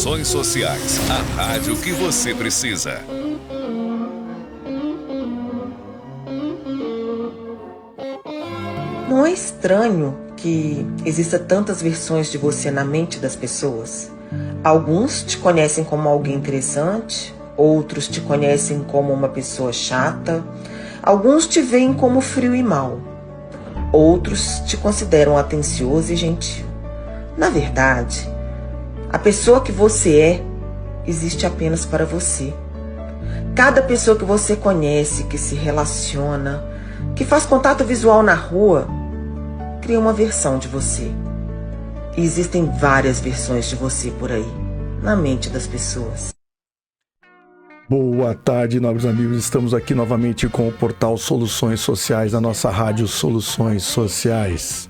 Soluções Sociais, a rádio que você precisa. Não é estranho que exista tantas versões de você na mente das pessoas? Alguns te conhecem como alguém interessante, outros te conhecem como uma pessoa chata, alguns te veem como frio e mau, outros te consideram atencioso e gentil. Na verdade, a pessoa que você é existe apenas para você. Cada pessoa que você conhece, que se relaciona, que faz contato visual na rua, cria uma versão de você. E existem várias versões de você por aí, na mente das pessoas. Boa tarde, nobres amigos. Estamos aqui novamente com o portal Soluções Sociais, da nossa rádio Soluções Sociais.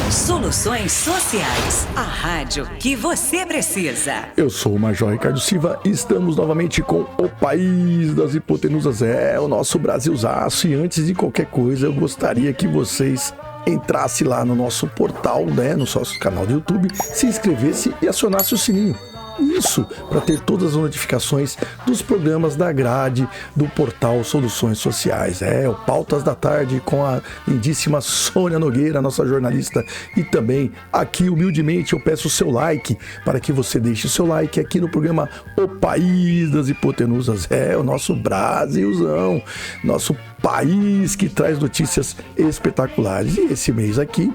Soluções Sociais, a rádio que você precisa. Eu sou o Major Ricardo Silva e estamos novamente com o país das hipotenusas, o nosso Brasilzaço. E antes de qualquer coisa, eu gostaria que vocês entrassem lá no nosso portal, no nosso canal do YouTube, se inscrevesse e acionasse o sininho. Isso, para ter todas as notificações dos programas da grade do portal Soluções Sociais. O Pautas da Tarde com a lindíssima Sônia Nogueira, nossa jornalista. E também aqui, humildemente, eu peço o seu like, para que você deixe o seu like aqui no programa O País das Hipotenusas. O nosso Brasilzão, nosso país que traz notícias espetaculares. E esse mês aqui,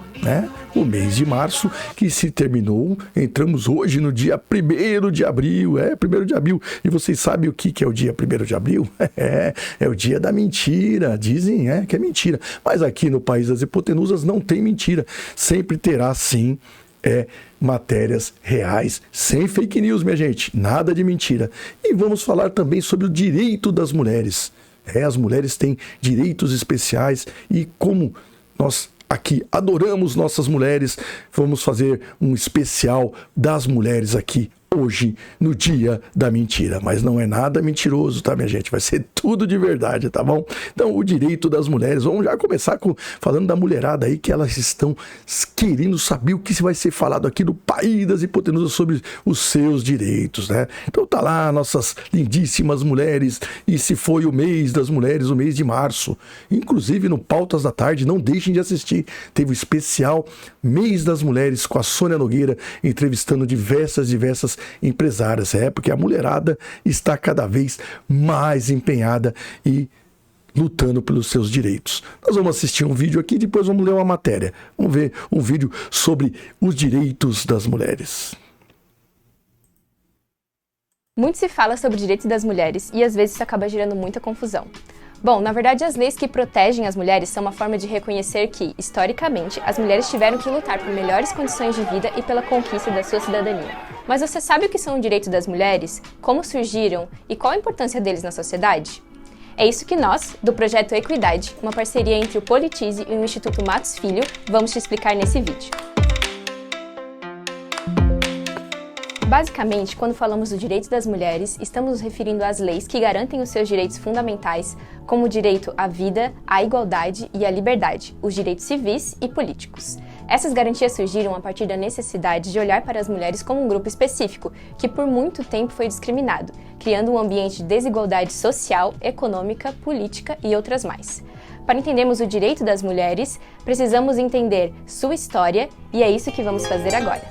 o mês de março, que se terminou, entramos hoje no dia 1º de abril, 1º de abril. E vocês sabem o que é o dia 1º de abril? É o dia da mentira, dizem que é mentira. Mas aqui no País das Hipotenusas não tem mentira, sempre terá sim matérias reais, sem fake news, minha gente, nada de mentira. E vamos falar também sobre o direito das mulheres. As mulheres têm direitos especiais e como nós aqui adoramos nossas mulheres, vamos fazer um especial das mulheres aqui hoje, no dia da mentira. Mas não é nada mentiroso, tá, minha gente? Vai ser tudo de verdade, tá bom? Então, o direito das mulheres. Vamos já começar falando da mulherada aí, que elas estão querendo saber o que vai ser falado aqui no País das Hipotenusas sobre os seus direitos, né? Então, tá lá nossas lindíssimas mulheres. E se foi o mês das mulheres, o mês de março. Inclusive, no Pautas da Tarde, não deixem de assistir. Teve o especial Mês das Mulheres com a Sônia Nogueira, entrevistando diversas empresárias, porque a mulherada está cada vez mais empenhada e lutando pelos seus direitos. Nós vamos assistir um vídeo aqui, depois vamos ler uma matéria. Vamos ver um vídeo sobre os direitos das mulheres. Muito se fala sobre direitos das mulheres e às vezes isso acaba gerando muita confusão. Bom, na verdade, as leis que protegem as mulheres são uma forma de reconhecer que, historicamente, as mulheres tiveram que lutar por melhores condições de vida e pela conquista da sua cidadania. Mas você sabe o que são os direitos das mulheres? Como surgiram e qual a importância deles na sociedade? É isso que nós, do Projeto Equidade, uma parceria entre o Politize e o Instituto Matos Filho, vamos te explicar nesse vídeo. Basicamente, quando falamos do direito das mulheres, estamos nos referindo às leis que garantem os seus direitos fundamentais, como o direito à vida, à igualdade e à liberdade, os direitos civis e políticos. Essas garantias surgiram a partir da necessidade de olhar para as mulheres como um grupo específico, que por muito tempo foi discriminado, criando um ambiente de desigualdade social, econômica, política e outras mais. Para entendermos o direito das mulheres, precisamos entender sua história e é isso que vamos fazer agora.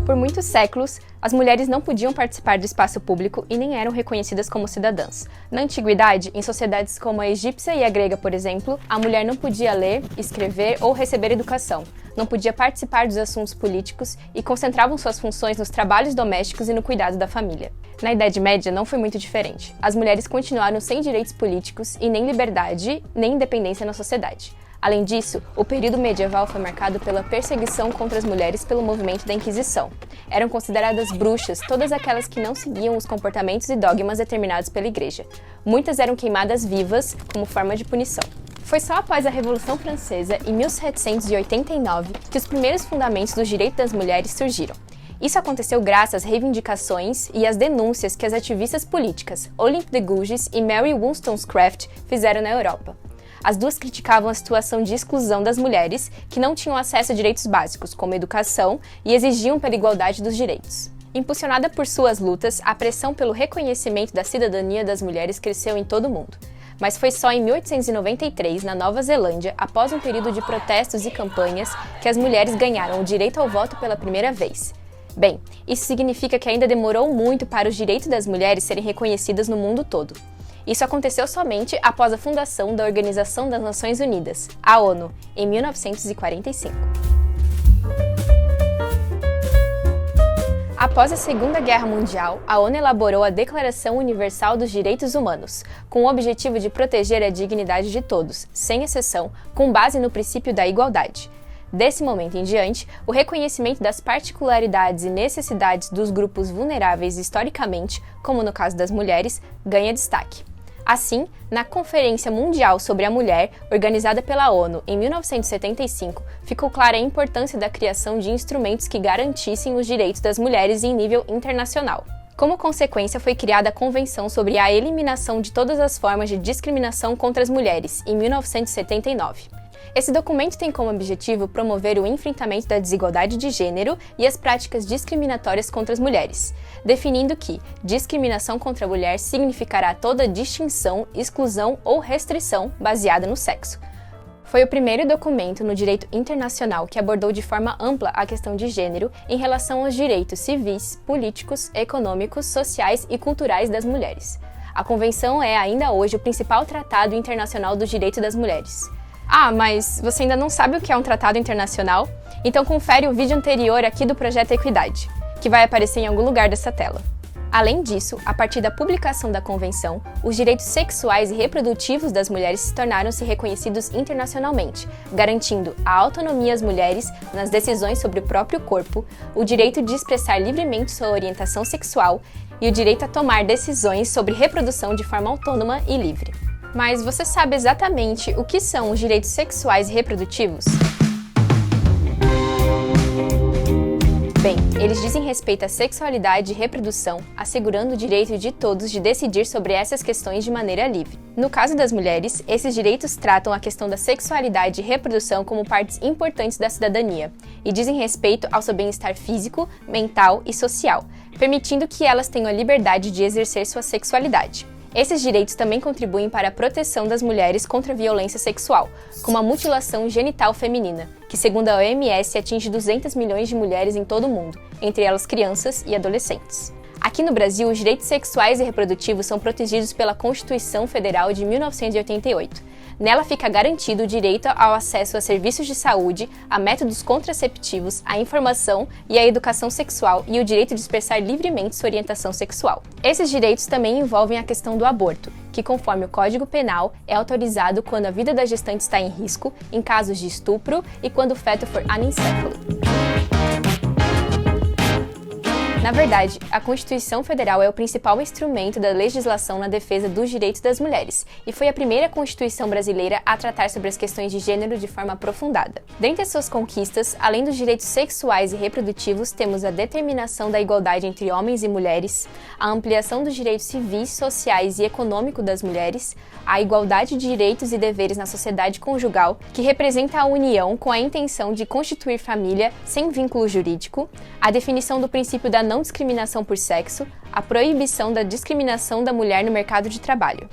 Por muitos séculos, as mulheres não podiam participar do espaço público e nem eram reconhecidas como cidadãs. Na antiguidade, em sociedades como a egípcia e a grega, por exemplo, a mulher não podia ler, escrever ou receber educação, não podia participar dos assuntos políticos e concentravam suas funções nos trabalhos domésticos e no cuidado da família. Na Idade Média não foi muito diferente. As mulheres continuaram sem direitos políticos e nem liberdade, nem independência na sociedade. Além disso, o período medieval foi marcado pela perseguição contra as mulheres pelo movimento da Inquisição. Eram consideradas bruxas todas aquelas que não seguiam os comportamentos e dogmas determinados pela Igreja. Muitas eram queimadas vivas como forma de punição. Foi só após a Revolução Francesa, em 1789, que os primeiros fundamentos dos direitos das mulheres surgiram. Isso aconteceu graças às reivindicações e às denúncias que as ativistas políticas Olympe de Gouges e Mary Wollstonecraft fizeram na Europa. As duas criticavam a situação de exclusão das mulheres, que não tinham acesso a direitos básicos, como educação, e exigiam pela igualdade dos direitos. Impulsionada por suas lutas, a pressão pelo reconhecimento da cidadania das mulheres cresceu em todo o mundo. Mas foi só em 1893, na Nova Zelândia, após um período de protestos e campanhas, que as mulheres ganharam o direito ao voto pela primeira vez. Bem, isso significa que ainda demorou muito para os direitos das mulheres serem reconhecidos no mundo todo. Isso aconteceu somente após a fundação da Organização das Nações Unidas, a ONU, em 1945. Após a Segunda Guerra Mundial, a ONU elaborou a Declaração Universal dos Direitos Humanos, com o objetivo de proteger a dignidade de todos, sem exceção, com base no princípio da igualdade. Desse momento em diante, o reconhecimento das particularidades e necessidades dos grupos vulneráveis historicamente, como no caso das mulheres, ganha destaque. Assim, na Conferência Mundial sobre a Mulher, organizada pela ONU em 1975, ficou clara a importância da criação de instrumentos que garantissem os direitos das mulheres em nível internacional. Como consequência, foi criada a Convenção sobre a Eliminação de Todas as Formas de Discriminação contra as Mulheres, em 1979. Esse documento tem como objetivo promover o enfrentamento da desigualdade de gênero e as práticas discriminatórias contra as mulheres, definindo que discriminação contra a mulher significará toda distinção, exclusão ou restrição baseada no sexo. Foi o primeiro documento no direito internacional que abordou de forma ampla a questão de gênero em relação aos direitos civis, políticos, econômicos, sociais e culturais das mulheres. A Convenção é ainda hoje o principal tratado internacional dos direitos das mulheres. Ah, mas você ainda não sabe o que é um tratado internacional? Então confere o vídeo anterior aqui do Projeto Equidade, que vai aparecer em algum lugar dessa tela. Além disso, a partir da publicação da Convenção, os direitos sexuais e reprodutivos das mulheres tornaram-se reconhecidos internacionalmente, garantindo a autonomia às mulheres nas decisões sobre o próprio corpo, o direito de expressar livremente sua orientação sexual e o direito a tomar decisões sobre reprodução de forma autônoma e livre. Mas você sabe exatamente o que são os direitos sexuais e reprodutivos? Bem, eles dizem respeito à sexualidade e reprodução, assegurando o direito de todos de decidir sobre essas questões de maneira livre. No caso das mulheres, esses direitos tratam a questão da sexualidade e reprodução como partes importantes da cidadania e dizem respeito ao seu bem-estar físico, mental e social, permitindo que elas tenham a liberdade de exercer sua sexualidade. Esses direitos também contribuem para a proteção das mulheres contra a violência sexual, como a mutilação genital feminina, que segundo a OMS atinge 200 milhões de mulheres em todo o mundo, entre elas crianças e adolescentes. Aqui no Brasil, os direitos sexuais e reprodutivos são protegidos pela Constituição Federal de 1988. Nela fica garantido o direito ao acesso a serviços de saúde, a métodos contraceptivos, à informação e à educação sexual e o direito de expressar livremente sua orientação sexual. Esses direitos também envolvem a questão do aborto, que conforme o Código Penal é autorizado quando a vida da gestante está em risco, em casos de estupro e quando o feto for anencefalo. Na verdade, a Constituição Federal é o principal instrumento da legislação na defesa dos direitos das mulheres e foi a primeira Constituição brasileira a tratar sobre as questões de gênero de forma aprofundada. Dentre as suas conquistas, além dos direitos sexuais e reprodutivos, temos a determinação da igualdade entre homens e mulheres, a ampliação dos direitos civis, sociais e econômicos das mulheres, a igualdade de direitos e deveres na sociedade conjugal, que representa a união com a intenção de constituir família sem vínculo jurídico, a definição do princípio da não discriminação por sexo, a proibição da discriminação da mulher no mercado de trabalho.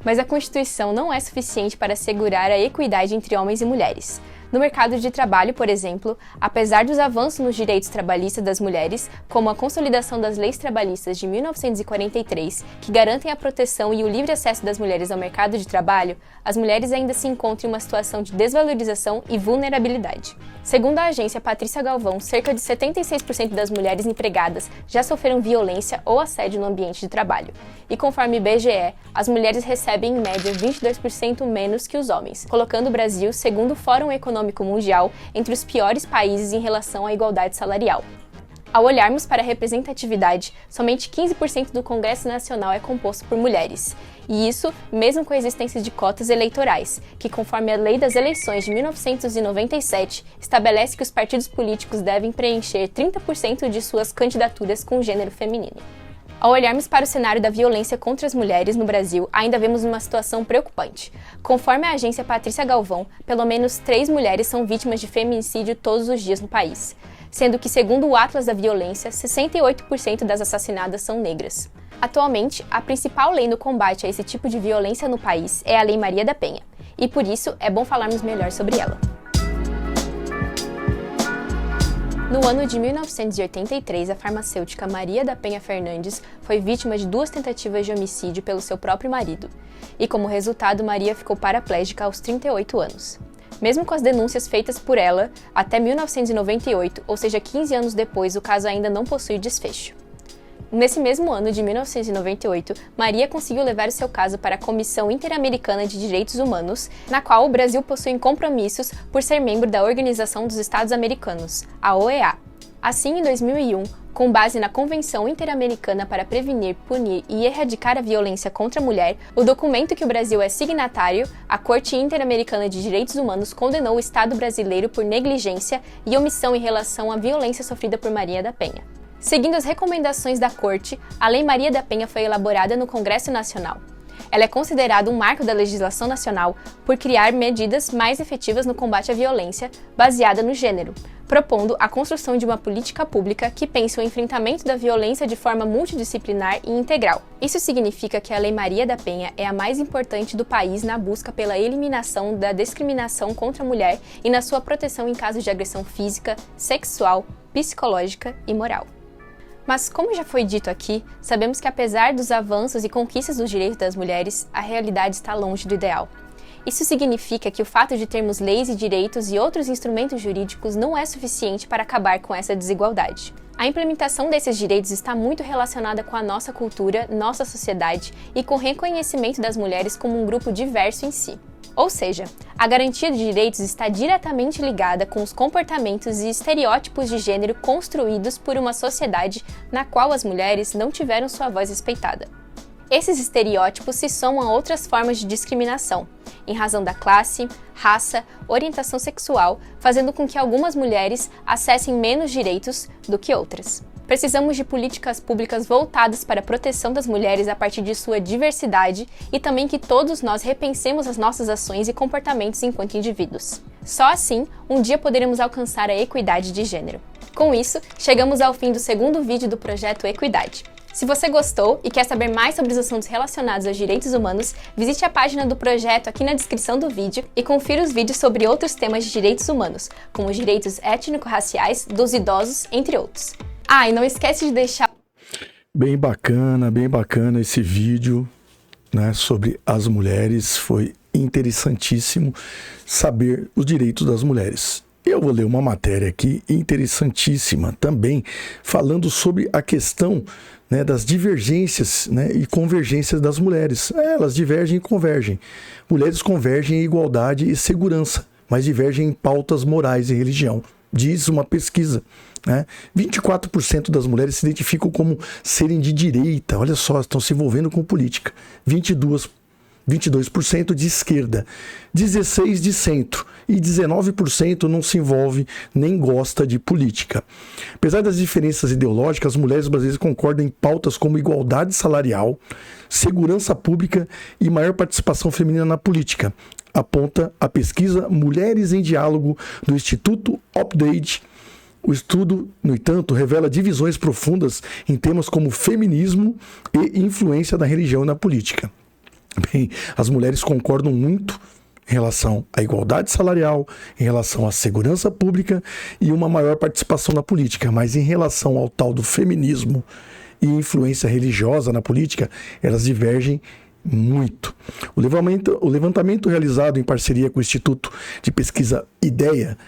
Mas a Constituição não é suficiente para assegurar a equidade entre homens e mulheres. No mercado de trabalho, por exemplo, apesar dos avanços nos direitos trabalhistas das mulheres, como a consolidação das leis trabalhistas de 1943, que garantem a proteção e o livre acesso das mulheres ao mercado de trabalho, as mulheres ainda se encontram em uma situação de desvalorização e vulnerabilidade. Segundo a agência Patrícia Galvão, cerca de 76% das mulheres empregadas já sofreram violência ou assédio no ambiente de trabalho. E conforme IBGE, as mulheres recebem em média 22% menos que os homens, colocando o Brasil, segundo o Fórum Econômico Mundial, entre os piores países em relação à igualdade salarial. Ao olharmos para a representatividade, somente 15% do Congresso Nacional é composto por mulheres. E isso, mesmo com a existência de cotas eleitorais, que conforme a Lei das Eleições de 1997, estabelece que os partidos políticos devem preencher 30% de suas candidaturas com gênero feminino. Ao olharmos para o cenário da violência contra as mulheres no Brasil, ainda vemos uma situação preocupante. Conforme a agência Patrícia Galvão, pelo menos 3 mulheres são vítimas de feminicídio todos os dias no país, sendo que, segundo o Atlas da Violência, 68% das assassinadas são negras. Atualmente, a principal lei no combate a esse tipo de violência no país é a Lei Maria da Penha, e por isso é bom falarmos melhor sobre ela. No ano de 1983, a farmacêutica Maria da Penha Fernandes foi vítima de 2 tentativas de homicídio pelo seu próprio marido, e como resultado, Maria ficou paraplégica aos 38 anos. Mesmo com as denúncias feitas por ela, até 1998, ou seja, 15 anos depois, o caso ainda não possui desfecho. Nesse mesmo ano de 1998, Maria conseguiu levar seu caso para a Comissão Interamericana de Direitos Humanos, na qual o Brasil possui compromissos por ser membro da Organização dos Estados Americanos, a OEA. Assim, em 2001, com base na Convenção Interamericana para Prevenir, Punir e Erradicar a Violência contra a Mulher, o documento que o Brasil é signatário, a Corte Interamericana de Direitos Humanos condenou o Estado brasileiro por negligência e omissão em relação à violência sofrida por Maria da Penha. Seguindo as recomendações da Corte, a Lei Maria da Penha foi elaborada no Congresso Nacional. Ela é considerada um marco da legislação nacional por criar medidas mais efetivas no combate à violência baseada no gênero, propondo a construção de uma política pública que pense o enfrentamento da violência de forma multidisciplinar e integral. Isso significa que a Lei Maria da Penha é a mais importante do país na busca pela eliminação da discriminação contra a mulher e na sua proteção em casos de agressão física, sexual, psicológica e moral. Mas, como já foi dito aqui, sabemos que apesar dos avanços e conquistas dos direitos das mulheres, a realidade está longe do ideal. Isso significa que o fato de termos leis e direitos e outros instrumentos jurídicos não é suficiente para acabar com essa desigualdade. A implementação desses direitos está muito relacionada com a nossa cultura, nossa sociedade e com o reconhecimento das mulheres como um grupo diverso em si. Ou seja, a garantia de direitos está diretamente ligada com os comportamentos e estereótipos de gênero construídos por uma sociedade na qual as mulheres não tiveram sua voz respeitada. Esses estereótipos se somam a outras formas de discriminação, em razão da classe, raça, orientação sexual, fazendo com que algumas mulheres acessem menos direitos do que outras. Precisamos de políticas públicas voltadas para a proteção das mulheres a partir de sua diversidade e também que todos nós repensemos as nossas ações e comportamentos enquanto indivíduos. Só assim, um dia poderemos alcançar a equidade de gênero. Com isso, chegamos ao fim do 2º vídeo do projeto Equidade. Se você gostou e quer saber mais sobre os assuntos relacionados aos direitos humanos, visite a página do projeto aqui na descrição do vídeo e confira os vídeos sobre outros temas de direitos humanos, como os direitos étnico-raciais, dos idosos, entre outros. Ah, e não esquece de deixar... Bem bacana esse vídeo, né, sobre as mulheres. Foi interessantíssimo saber os direitos das mulheres. Eu vou ler uma matéria aqui interessantíssima também, falando sobre a questão, né, das divergências, né, e convergências das mulheres. Elas divergem e convergem. Mulheres convergem em igualdade e segurança, mas divergem em pautas morais e religião. Diz uma pesquisa, né? 24% das mulheres se identificam como serem de direita, olha só, estão se envolvendo com política. 22% de esquerda, 16% de centro e 19% não se envolve nem gosta de política. Apesar das diferenças ideológicas, as mulheres brasileiras concordam em pautas como igualdade salarial, segurança pública e maior participação feminina na política, aponta a pesquisa Mulheres em Diálogo do Instituto Update. O estudo, no entanto, revela divisões profundas em temas como feminismo e influência da religião e na política. Bem, as mulheres concordam muito em relação à igualdade salarial, em relação à segurança pública e uma maior participação na política, mas em relação ao tal do feminismo e influência religiosa na política, elas divergem muito. O levantamento realizado em parceria com o Instituto de Pesquisa IDEA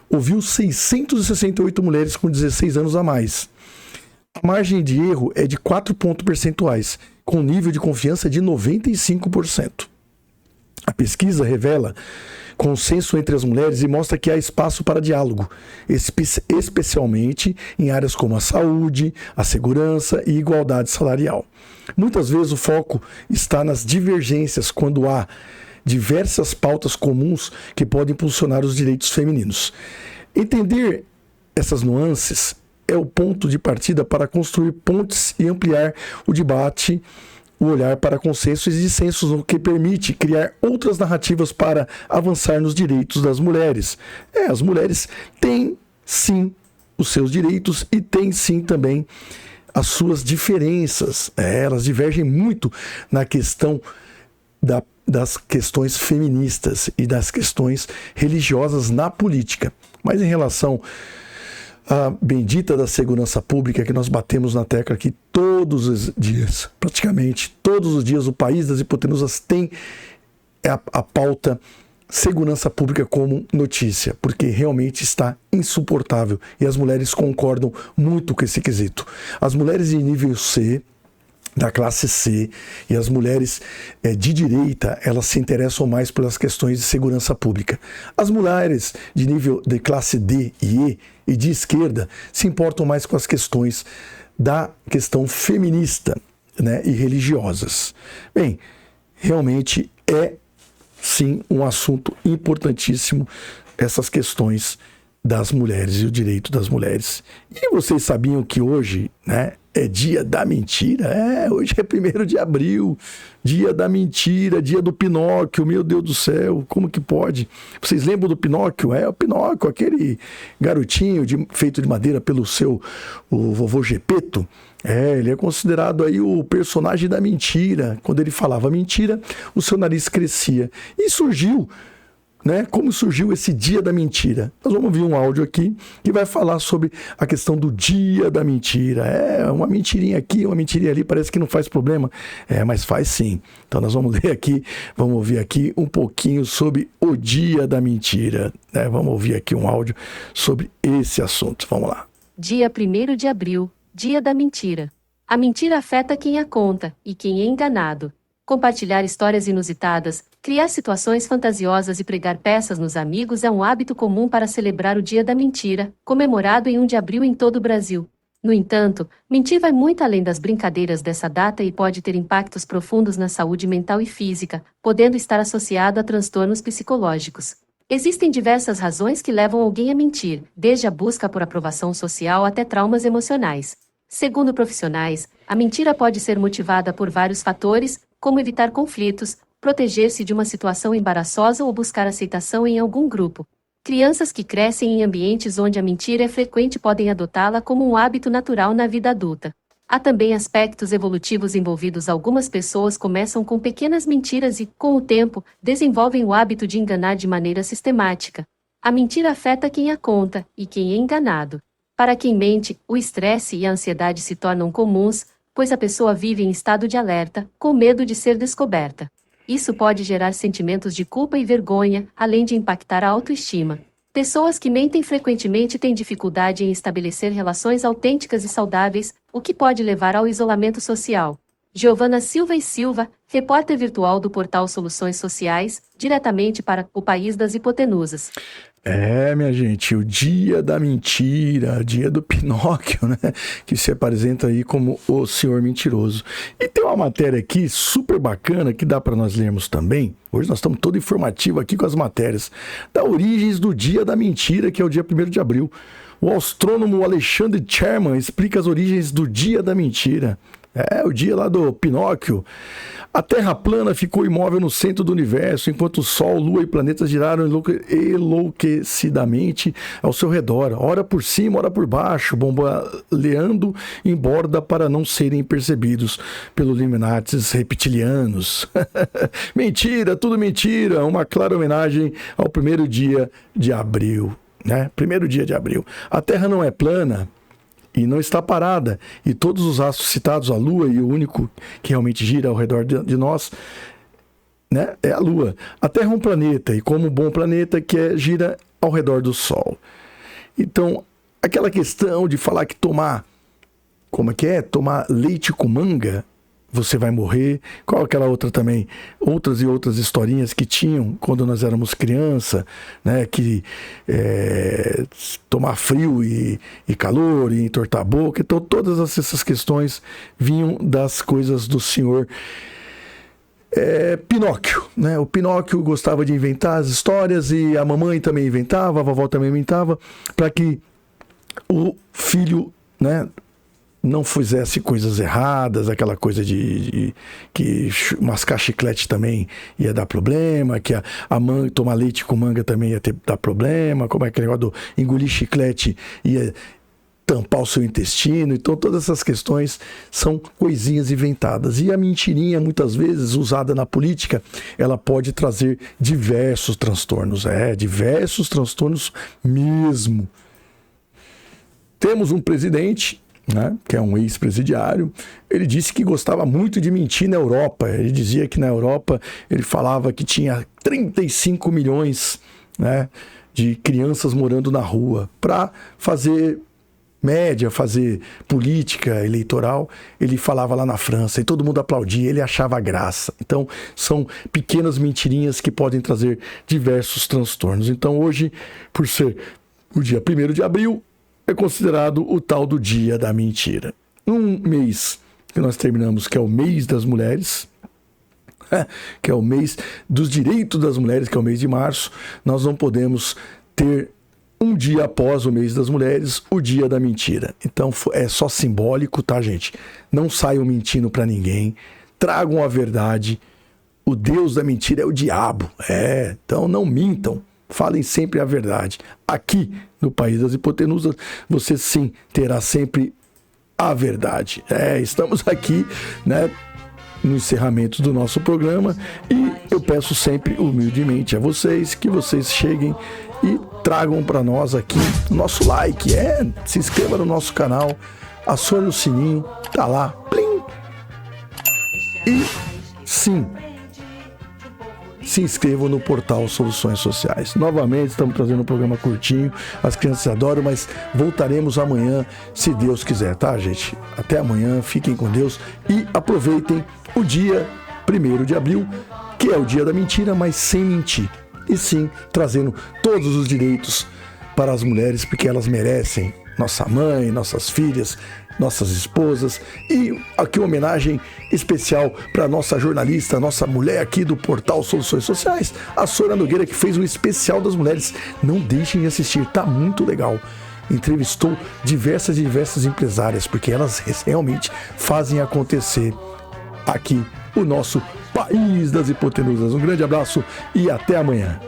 ouviu 668 mulheres com 16 anos a mais. A margem de erro é de 4 pontos percentuais, com nível de confiança de 95%. A pesquisa revela consenso entre as mulheres e mostra que há espaço para diálogo, especialmente em áreas como a saúde, a segurança e igualdade salarial. Muitas vezes o foco está nas divergências quando há diversas pautas comuns que podem impulsionar os direitos femininos. Entender essas nuances é o ponto de partida para construir pontes e ampliar o debate, o olhar para consensos e dissensos, o que permite criar outras narrativas para avançar nos direitos das mulheres. As mulheres têm, sim, os seus direitos e têm, sim, também as suas diferenças. Elas divergem muito na questão das questões feministas e das questões religiosas na política. Mas em relação à bendita da segurança pública, que nós batemos na tecla aqui todos os dias, praticamente todos os dias, o país das hipotenusas tem a pauta segurança pública como notícia, porque realmente está insuportável e as mulheres concordam muito com esse quesito. As mulheres de nível C, da classe C, e as mulheres de direita, elas se interessam mais pelas questões de segurança pública. As mulheres de nível de classe D e E e de esquerda se importam mais com as questões da questão feminista, né, e religiosas. Bem, realmente é sim um assunto importantíssimo essas questões das mulheres e o direito das mulheres. E vocês sabiam que hoje, né, é dia da mentira? Hoje é 1º de abril, dia da mentira, dia do Pinóquio, meu Deus do céu, como que pode? Vocês lembram do Pinóquio? O Pinóquio, aquele garotinho feito de madeira pelo o vovô Gepeto. Ele é considerado aí o personagem da mentira. Quando ele falava mentira, o seu nariz crescia. E surgiu, né? Como surgiu esse dia da mentira? Nós vamos ouvir um áudio aqui que vai falar sobre a questão do dia da mentira. Uma mentirinha aqui, uma mentirinha ali, parece que não faz problema. Mas faz sim. Então nós vamos ler aqui, vamos ouvir aqui um pouquinho sobre o dia da mentira. Vamos ouvir aqui um áudio sobre esse assunto. Vamos lá. Dia 1º de abril, dia da mentira. A mentira afeta quem a conta e quem é enganado. Compartilhar histórias inusitadas, criar situações fantasiosas e pregar peças nos amigos é um hábito comum para celebrar o Dia da Mentira, comemorado em 1 de abril em todo o Brasil. No entanto, mentir vai muito além das brincadeiras dessa data e pode ter impactos profundos na saúde mental e física, podendo estar associado a transtornos psicológicos. Existem diversas razões que levam alguém a mentir, desde a busca por aprovação social até traumas emocionais. Segundo profissionais, a mentira pode ser motivada por vários fatores, como evitar conflitos, proteger-se de uma situação embaraçosa ou buscar aceitação em algum grupo. Crianças que crescem em ambientes onde a mentira é frequente podem adotá-la como um hábito natural na vida adulta. Há também aspectos evolutivos envolvidos. Algumas pessoas começam com pequenas mentiras e, com o tempo, desenvolvem o hábito de enganar de maneira sistemática. A mentira afeta quem a conta e quem é enganado. Para quem mente, o estresse e a ansiedade se tornam comuns, pois a pessoa vive em estado de alerta, com medo de ser descoberta. Isso pode gerar sentimentos de culpa e vergonha, além de impactar a autoestima. Pessoas que mentem frequentemente têm dificuldade em estabelecer relações autênticas e saudáveis, o que pode levar ao isolamento social. Giovana Silva e Silva, repórter virtual do portal Soluções Sociais, diretamente para o país das hipotenusas. Minha gente, o dia da mentira, dia do Pinóquio, né? Que se apresenta aí como o senhor mentiroso. E tem uma matéria aqui super bacana que dá para nós lermos também. Hoje nós estamos todo informativo aqui com as matérias. Da origens do dia da mentira, que é o dia 1º de abril. O astrônomo Alexandre Sherman explica as origens do dia da mentira. O dia lá do Pinóquio. A Terra plana ficou imóvel no centro do universo, enquanto o Sol, Lua e planetas giraram enlouquecidamente ao seu redor, ora por cima, ora por baixo, bombaleando em borda para não serem percebidos pelos Illuminatis reptilianos. Mentira, tudo mentira, uma clara homenagem ao 1º dia de abril, né? 1º dia de abril. A Terra não é plana e não está parada, e todos os astros citados, a Lua, e o único que realmente gira ao redor de nós, né, é a Lua. A Terra é um planeta, e como um bom planeta gira ao redor do Sol. Então, aquela questão de falar que tomar leite com manga, você vai morrer. Qual aquela outra também? Outras e outras historinhas que tinham quando nós éramos criança, né? Que tomar frio e calor e entortar a boca. Então todas essas questões vinham das coisas do senhor Pinóquio, né? O Pinóquio gostava de inventar as histórias e a mamãe também inventava, a vovó também inventava, para que o filho, né, não fizesse coisas erradas, aquela coisa de que mascar chiclete também ia dar problema, que a manga, tomar leite com manga também ia dar problema, como é que o negócio do engolir chiclete ia tampar o seu intestino. Então todas essas questões são coisinhas inventadas. E a mentirinha, muitas vezes, usada na política, ela pode trazer diversos transtornos. Diversos transtornos mesmo. Temos um presidente, né, que é um ex-presidiário. Ele disse que gostava muito de mentir na Europa. Ele dizia que na Europa ele falava que tinha 35 milhões, né, de crianças morando na rua. Para fazer média, fazer política eleitoral, ele falava lá na França e todo mundo aplaudia, ele achava graça. Então, são pequenas mentirinhas que podem trazer diversos transtornos. Então, hoje, por ser o dia 1º de abril, é considerado o tal do Dia da Mentira. Um mês que nós terminamos, que é o mês das mulheres, que é o mês dos direitos das mulheres, que é o mês de março, nós não podemos ter um dia após o mês das mulheres, o Dia da Mentira. Então é só simbólico, tá, gente? Não saiam mentindo pra ninguém, tragam a verdade. O Deus da mentira é o diabo. Então não mintam. Falem sempre a verdade. Aqui, no País das Hipotenusas, você sim terá sempre a verdade. Estamos aqui, né, no encerramento do nosso programa e eu peço sempre, humildemente, a vocês que vocês cheguem e tragam para nós aqui nosso like. Se inscreva no nosso canal, acione o sininho, tá lá, plim! E sim, se inscrevam no portal Soluções Sociais. Novamente, estamos trazendo um programa curtinho, as crianças adoram, mas voltaremos amanhã, se Deus quiser, tá, gente? Até amanhã, fiquem com Deus e aproveitem o dia 1º de abril, que é o Dia da Mentira, mas sem mentir. E sim, trazendo todos os direitos para as mulheres, porque elas merecem. Nossa mãe, nossas filhas, nossas esposas. E aqui uma homenagem especial para nossa jornalista, nossa mulher aqui do portal Soluções Sociais, a Sora Nogueira, que fez um especial das mulheres. Não deixem de assistir, tá muito legal. Entrevistou diversas empresárias, porque elas realmente fazem acontecer aqui o nosso País das Hipotenusas. Um grande abraço e até amanhã.